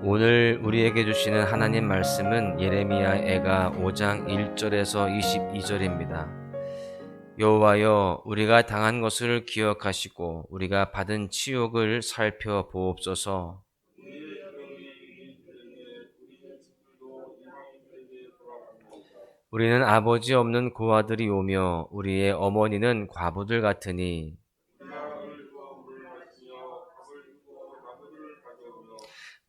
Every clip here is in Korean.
오늘 우리에게 주시는 하나님 말씀은 예레미야애가 5장 1절에서 22절입니다. 여호와여, 우리가 당한 것을 기억하시고 우리가 받은 치욕을 살펴보옵소서. 우리는 아버지 없는 고아들이 오며 우리의 어머니는 과부들 같으니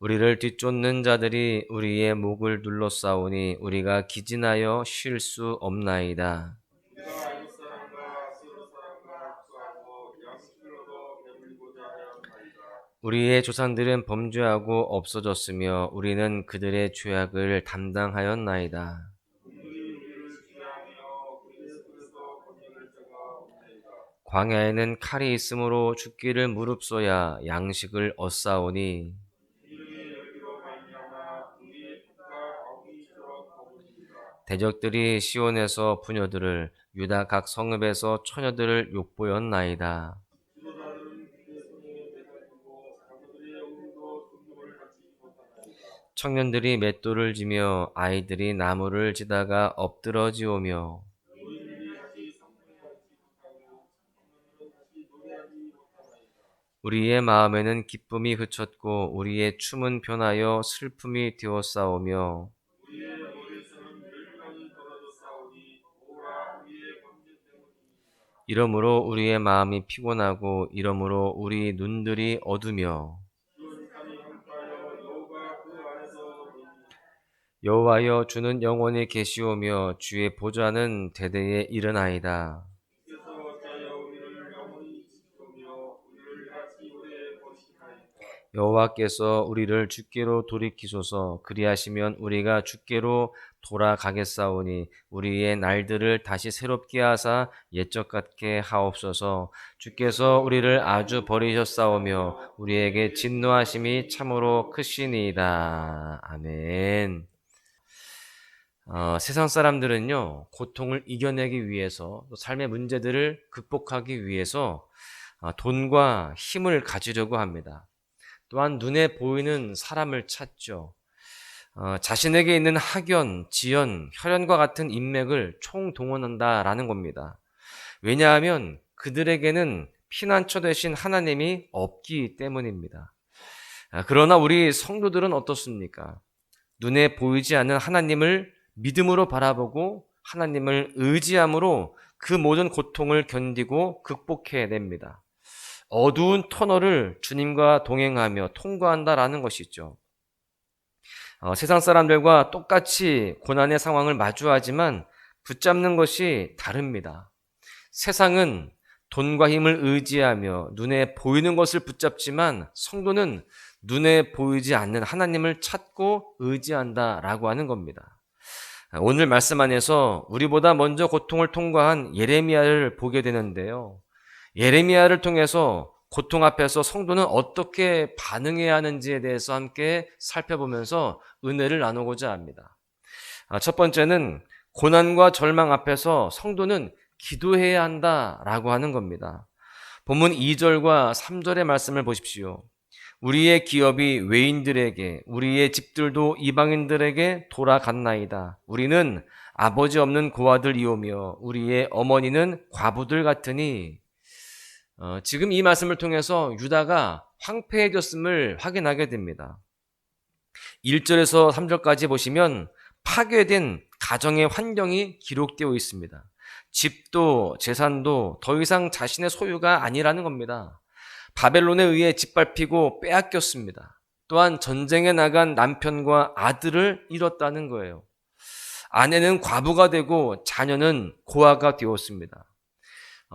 우리를 뒤쫓는 자들이 우리의 목을 둘러싸오니 우리가 기진하여 쉴 수 없나이다. 우리의 조상들은 범죄하고 없어졌으며 우리는 그들의 죄악을 담당하였나이다. 광야에는 칼이 있으므로 죽기를 무릅써야 양식을 얻사오니 대적들이 시온에서 부녀들을 유다 각 성읍에서 처녀들을 욕보였나이다. 청년들이 맷돌을 지며 아이들이 나무를 지다가 엎드러지오며 우리의 마음에는 기쁨이 그쳤고 우리의 춤은 변하여 슬픔이 되었사오며 이러므로 우리의 마음이 피곤하고 이러므로 우리 눈들이 어두며 여호와여, 주는 영원히 계시오며 주의 보좌는 대대에 이르나이다. 여호와께서 우리를 주께로 돌이키소서. 그리하시면 우리가 주께로 돌아가겠사오니 우리의 날들을 다시 새롭게 하사 옛적 같게 하옵소서. 주께서 우리를 아주 버리셨사오며 우리에게 진노하심이 참으로 크시니이다. 아멘. 세상 사람들은요, 고통을 이겨내기 위해서, 또 삶의 문제들을 극복하기 위해서 돈과 힘을 가지려고 합니다. 또한 눈에 보이는 사람을 찾죠. 자신에게 있는 학연, 지연, 혈연과 같은 인맥을 총동원한다라는 겁니다. 왜냐하면 그들에게는 피난처 되신 하나님이 없기 때문입니다. 그러나 우리 성도들은 어떻습니까? 눈에 보이지 않는 하나님을 믿음으로 바라보고 하나님을 의지함으로 그 모든 고통을 견디고 극복해냅니다. 어두운 터널을 주님과 동행하며 통과한다라는 것이죠. 세상 사람들과 똑같이 고난의 상황을 마주하지만 붙잡는 것이 다릅니다. 세상은 돈과 힘을 의지하며 눈에 보이는 것을 붙잡지만 성도는 눈에 보이지 않는 하나님을 찾고 의지한다라고 하는 겁니다. 오늘 말씀 안에서 우리보다 먼저 고통을 통과한 예레미야를 보게 되는데요. 예레미야를 통해서 고통 앞에서 성도는 어떻게 반응해야 하는지에 대해서 함께 살펴보면서 은혜를 나누고자 합니다. 첫 번째는 고난과 절망 앞에서 성도는 기도해야 한다라고 하는 겁니다. 본문 2절과 3절의 말씀을 보십시오. 우리의 기업이 외인들에게, 우리의 집들도 이방인들에게 돌아갔나이다. 우리는 아버지 없는 고아들이오며 우리의 어머니는 과부들 같으니. 지금 이 말씀을 통해서 유다가 황폐해졌음을 확인하게 됩니다. 1절에서 3절까지 보시면 파괴된 가정의 환경이 기록되어 있습니다. 집도 재산도 더 이상 자신의 소유가 아니라는 겁니다. 바벨론에 의해 짓밟히고 빼앗겼습니다. 또한 전쟁에 나간 남편과 아들을 잃었다는 거예요. 아내는 과부가 되고 자녀는 고아가 되었습니다.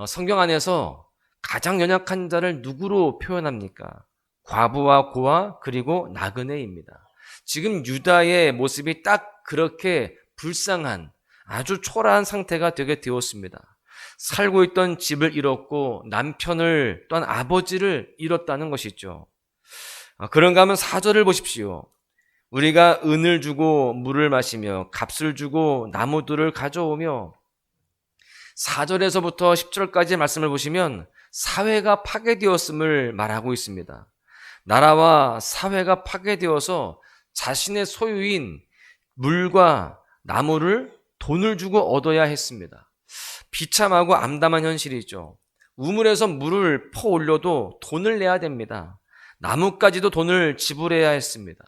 성경 안에서 가장 연약한 자를 누구로 표현합니까? 과부와 고아 그리고 나그네입니다. 지금 유다의 모습이 딱 그렇게 불쌍한 아주 초라한 상태가 되게 되었습니다. 살고 있던 집을 잃었고 남편을 또한 아버지를 잃었다는 것이죠. 그런가 하면 4절을 보십시오. 우리가 은을 주고 물을 마시며 값을 주고 나무들을 가져오며 4절에서부터 10절까지의 말씀을 보시면 사회가 파괴되었음을 말하고 있습니다. 나라와 사회가 파괴되어서 자신의 소유인 물과 나무를 돈을 주고 얻어야 했습니다. 비참하고 암담한 현실이죠. 우물에서 물을 퍼 올려도 돈을 내야 됩니다. 나무까지도 돈을 지불해야 했습니다.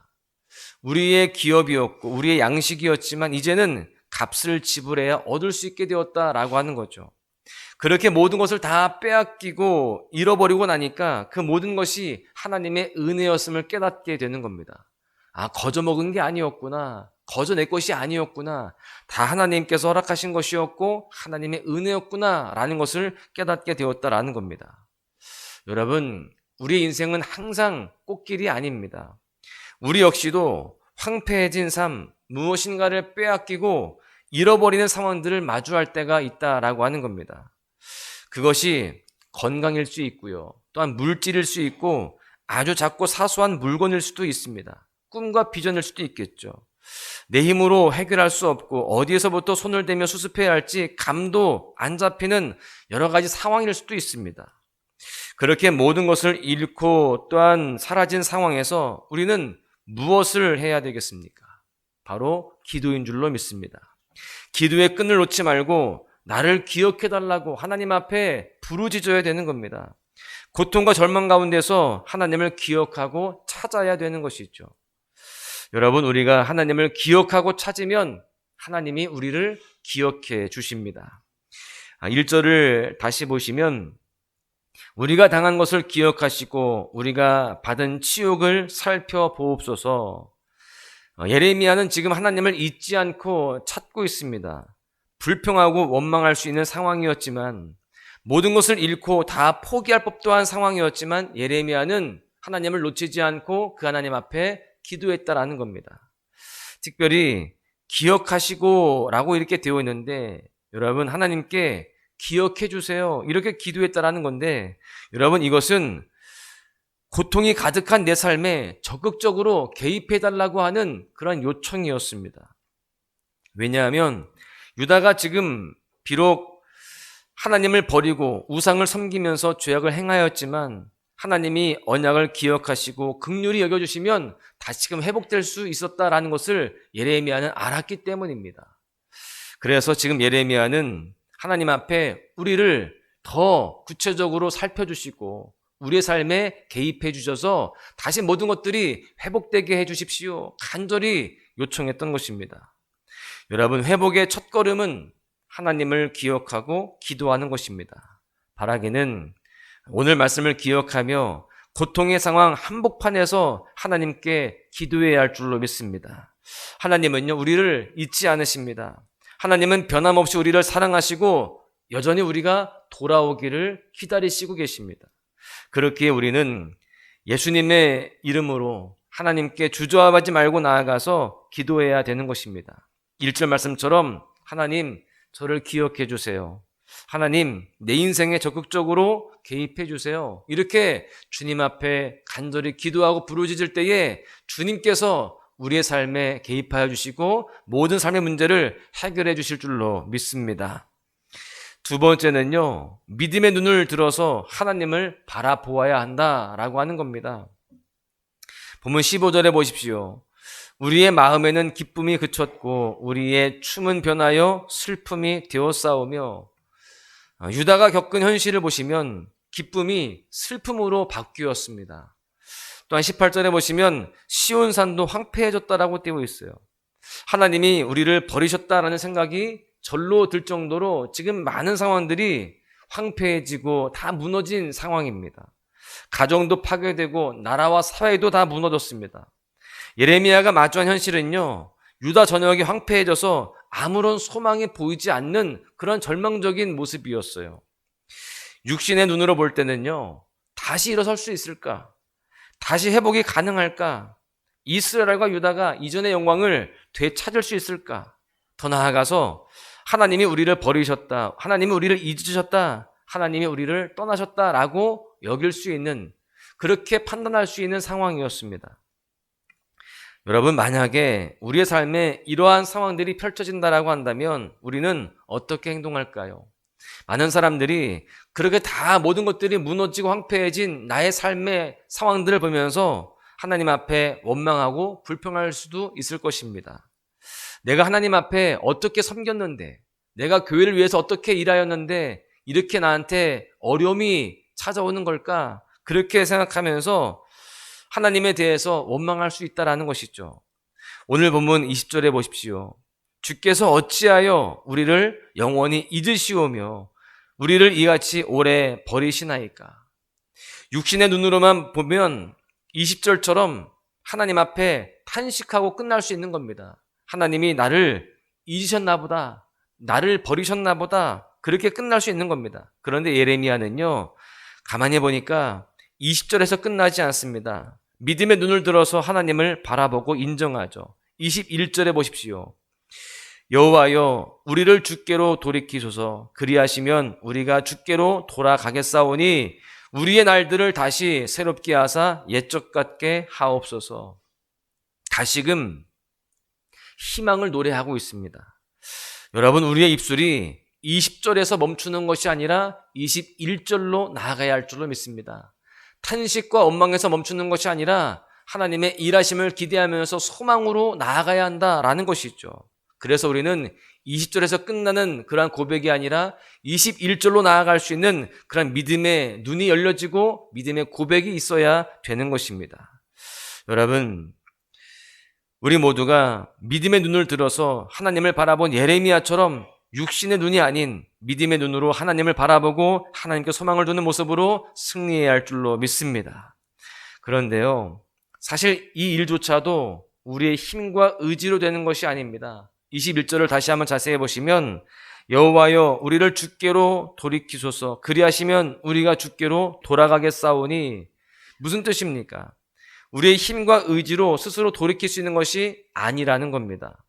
우리의 기업이었고 우리의 양식이었지만 이제는 값을 지불해야 얻을 수 있게 되었다라고 하는 거죠. 그렇게 모든 것을 다 빼앗기고 잃어버리고 나니까 그 모든 것이 하나님의 은혜였음을 깨닫게 되는 겁니다. 아, 거저 먹은 게 아니었구나. 거저 내 것이 아니었구나. 다 하나님께서 허락하신 것이었고 하나님의 은혜였구나 라는 것을 깨닫게 되었다라는 겁니다. 여러분, 우리의 인생은 항상 꽃길이 아닙니다. 우리 역시도 황폐해진 삶, 무엇인가를 빼앗기고 잃어버리는 상황들을 마주할 때가 있다라고 하는 겁니다. 그것이 건강일 수 있고요. 또한 물질일 수 있고 아주 작고 사소한 물건일 수도 있습니다. 꿈과 비전일 수도 있겠죠. 내 힘으로 해결할 수 없고 어디에서부터 손을 대며 수습해야 할지 감도 안 잡히는 여러 가지 상황일 수도 있습니다. 그렇게 모든 것을 잃고 또한 사라진 상황에서 우리는 무엇을 해야 되겠습니까? 바로 기도인 줄로 믿습니다. 기도의 끈을 놓지 말고 나를 기억해달라고 하나님 앞에 부르짖어야 되는 겁니다. 고통과 절망 가운데서 하나님을 기억하고 찾아야 되는 것이죠. 여러분, 우리가 하나님을 기억하고 찾으면 하나님이 우리를 기억해 주십니다. 1절을 다시 보시면 우리가 당한 것을 기억하시고 우리가 받은 치욕을 살펴보옵소서. 예레미야는 지금 하나님을 잊지 않고 찾고 있습니다. 불평하고 원망할 수 있는 상황이었지만 모든 것을 잃고 다 포기할 법도 한 상황이었지만 예레미야는 하나님을 놓치지 않고 그 하나님 앞에 기도했다라는 겁니다. 특별히 기억하시고 라고 이렇게 되어 있는데 여러분, 하나님께 기억해 주세요 이렇게 기도했다라는 건데 여러분, 이것은 고통이 가득한 내 삶에 적극적으로 개입해 달라고 하는 그런 요청이었습니다. 왜냐하면 유다가 지금 비록 하나님을 버리고 우상을 섬기면서 죄악을 행하였지만 하나님이 언약을 기억하시고 긍휼히 여겨주시면 다시금 회복될 수 있었다라는 것을 예레미야는 알았기 때문입니다. 그래서 지금 예레미야는 하나님 앞에 우리를 더 구체적으로 살펴주시고 우리의 삶에 개입해 주셔서 다시 모든 것들이 회복되게 해 주십시오. 간절히 요청했던 것입니다. 여러분, 회복의 첫걸음은 하나님을 기억하고 기도하는 것입니다. 바라기는 오늘 말씀을 기억하며 고통의 상황 한복판에서 하나님께 기도해야 할 줄로 믿습니다. 하나님은요, 우리를 잊지 않으십니다. 하나님은 변함없이 우리를 사랑하시고 여전히 우리가 돌아오기를 기다리시고 계십니다. 그렇기에 우리는 예수님의 이름으로 하나님께 주저하지 말고 나아가서 기도해야 되는 것입니다. 1절 말씀처럼 하나님, 저를 기억해 주세요. 하나님, 내 인생에 적극적으로 개입해 주세요. 이렇게 주님 앞에 간절히 기도하고 부르짖을 때에 주님께서 우리의 삶에 개입하여 주시고 모든 삶의 문제를 해결해 주실 줄로 믿습니다. 두 번째는요, 믿음의 눈을 들어서 하나님을 바라보아야 한다라고 하는 겁니다. 본문 15절에 보십시오. 우리의 마음에는 기쁨이 그쳤고 우리의 춤은 변하여 슬픔이 되어싸우며. 유다가 겪은 현실을 보시면 기쁨이 슬픔으로 바뀌었습니다. 또한 18절에 보시면 시온산도 황폐해졌다라고 되어 있어요. 하나님이 우리를 버리셨다라는 생각이 절로 들 정도로 지금 많은 상황들이 황폐해지고 다 무너진 상황입니다. 가정도 파괴되고 나라와 사회도 다 무너졌습니다. 예레미야가 마주한 현실은요, 유다 전역이 황폐해져서 아무런 소망이 보이지 않는 그런 절망적인 모습이었어요. 육신의 눈으로 볼 때는요, 다시 일어설 수 있을까? 다시 회복이 가능할까? 이스라엘과 유다가 이전의 영광을 되찾을 수 있을까? 더 나아가서 하나님이 우리를 버리셨다, 하나님이 우리를 잊으셨다, 하나님이 우리를 떠나셨다라고 여길 수 있는, 그렇게 판단할 수 있는 상황이었습니다. 여러분, 만약에 우리의 삶에 이러한 상황들이 펼쳐진다라고 한다면 우리는 어떻게 행동할까요? 많은 사람들이 그렇게 다 모든 것들이 무너지고 황폐해진 나의 삶의 상황들을 보면서 하나님 앞에 원망하고 불평할 수도 있을 것입니다. 내가 하나님 앞에 어떻게 섬겼는데, 내가 교회를 위해서 어떻게 일하였는데 이렇게 나한테 어려움이 찾아오는 걸까? 그렇게 생각하면서 하나님에 대해서 원망할 수 있다라는 것이죠. 오늘 본문 20절에 보십시오. 주께서 어찌하여 우리를 영원히 잊으시오며 우리를 이같이 오래 버리시나이까? 육신의 눈으로만 보면 20절처럼 하나님 앞에 탄식하고 끝날 수 있는 겁니다. 하나님이 나를 잊으셨나 보다, 나를 버리셨나 보다, 그렇게 끝날 수 있는 겁니다. 그런데 예레미야는요, 가만히 보니까 20절에서 끝나지 않습니다. 믿음의 눈을 들어서 하나님을 바라보고 인정하죠. 21절에 보십시오. 여호와여 우리를 주께로 돌이키소서. 그리하시면 우리가 주께로 돌아가겠사오니 우리의 날들을 다시 새롭게 하사 옛적 같게 하옵소서. 다시금 희망을 노래하고 있습니다. 여러분, 우리의 입술이 20절에서 멈추는 것이 아니라 21절로 나아가야 할 줄로 믿습니다. 탄식과 원망에서 멈추는 것이 아니라 하나님의 일하심을 기대하면서 소망으로 나아가야 한다라는 것이죠. 그래서 우리는 20절에서 끝나는 그러한 고백이 아니라 21절로 나아갈 수 있는 그런 믿음의 눈이 열려지고 믿음의 고백이 있어야 되는 것입니다. 여러분, 우리 모두가 믿음의 눈을 들어서 하나님을 바라본 예레미야처럼 육신의 눈이 아닌 믿음의 눈으로 하나님을 바라보고 하나님께 소망을 두는 모습으로 승리해야 할 줄로 믿습니다. 그런데요, 사실 이 일조차도 우리의 힘과 의지로 되는 것이 아닙니다. 21절을 다시 한번 자세히 보시면 여호와여 우리를 주께로 돌이키소서. 그리하시면 우리가 주께로 돌아가겠사오니, 무슨 뜻입니까? 우리의 힘과 의지로 스스로 돌이킬 수 있는 것이 아니라는 겁니다.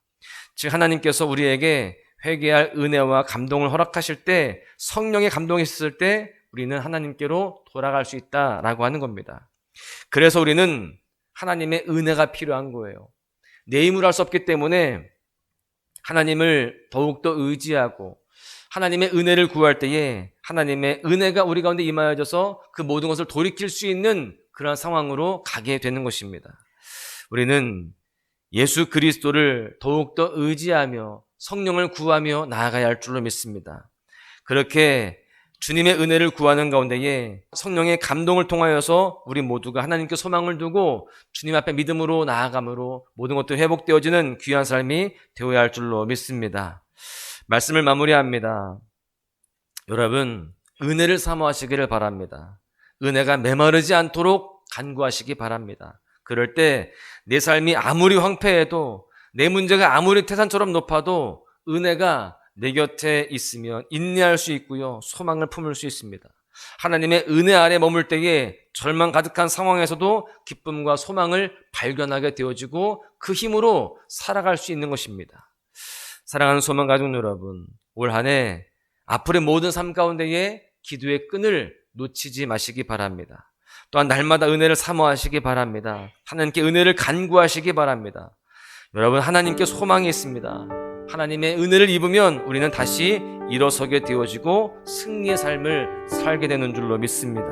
즉 하나님께서 우리에게 회개할 은혜와 감동을 허락하실 때, 성령의 감동이 있을 때 우리는 하나님께로 돌아갈 수 있다라고 하는 겁니다. 그래서 우리는 하나님의 은혜가 필요한 거예요. 내 힘으로 할 수 없기 때문에 하나님을 더욱더 의지하고 하나님의 은혜를 구할 때에 하나님의 은혜가 우리 가운데 임하여져서 그 모든 것을 돌이킬 수 있는 그런 상황으로 가게 되는 것입니다. 우리는 예수 그리스도를 더욱더 의지하며 성령을 구하며 나아가야 할 줄로 믿습니다. 그렇게 주님의 은혜를 구하는 가운데에 성령의 감동을 통하여서 우리 모두가 하나님께 소망을 두고 주님 앞에 믿음으로 나아감으로 모든 것들이 회복되어지는 귀한 삶이 되어야 할 줄로 믿습니다. 말씀을 마무리합니다. 여러분, 은혜를 사모하시기를 바랍니다. 은혜가 메마르지 않도록 간구하시기 바랍니다. 그럴 때 내 삶이 아무리 황폐해도, 내 문제가 아무리 태산처럼 높아도 은혜가 내 곁에 있으면 인내할 수 있고요, 소망을 품을 수 있습니다. 하나님의 은혜 아래 머물 때에 절망 가득한 상황에서도 기쁨과 소망을 발견하게 되어지고 그 힘으로 살아갈 수 있는 것입니다. 사랑하는 소망 가족 여러분, 올 한 해 앞으로의 모든 삶 가운데에 기도의 끈을 놓치지 마시기 바랍니다. 또한 날마다 은혜를 사모하시기 바랍니다. 하나님께 은혜를 간구하시기 바랍니다. 여러분, 하나님께 소망이 있습니다. 하나님의 은혜를 입으면 우리는 다시 일어서게 되어지고 승리의 삶을 살게 되는 줄로 믿습니다.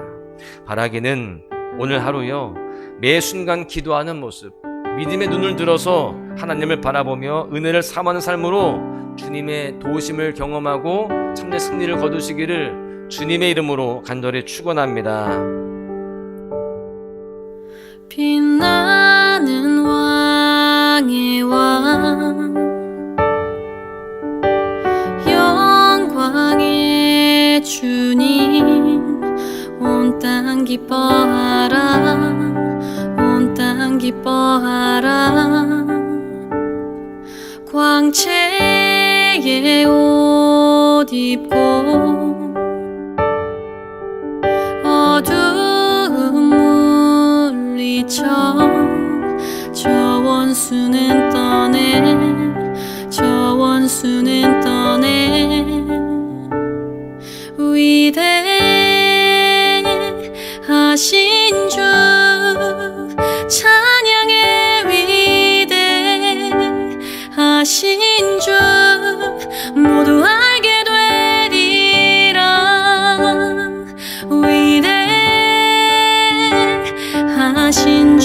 바라기는 오늘 하루요, 매 순간 기도하는 모습, 믿음의 눈을 들어서 하나님을 바라보며 은혜를 사모하는 삶으로 주님의 도우심을 경험하고 참된 승리를 거두시기를 주님의 이름으로 간절히 축원합니다. 빛나는 왕의 왕, 영광의 주님, 온 땅 기뻐하라, 온 땅 기뻐하라. 광채의 옷 입고 어두운 물리쳐 저 원수는 떠내, 저 원수는 떠내. 위대하신 주 찬양의 위대하신 주 모두 알게 되리라. 위대하신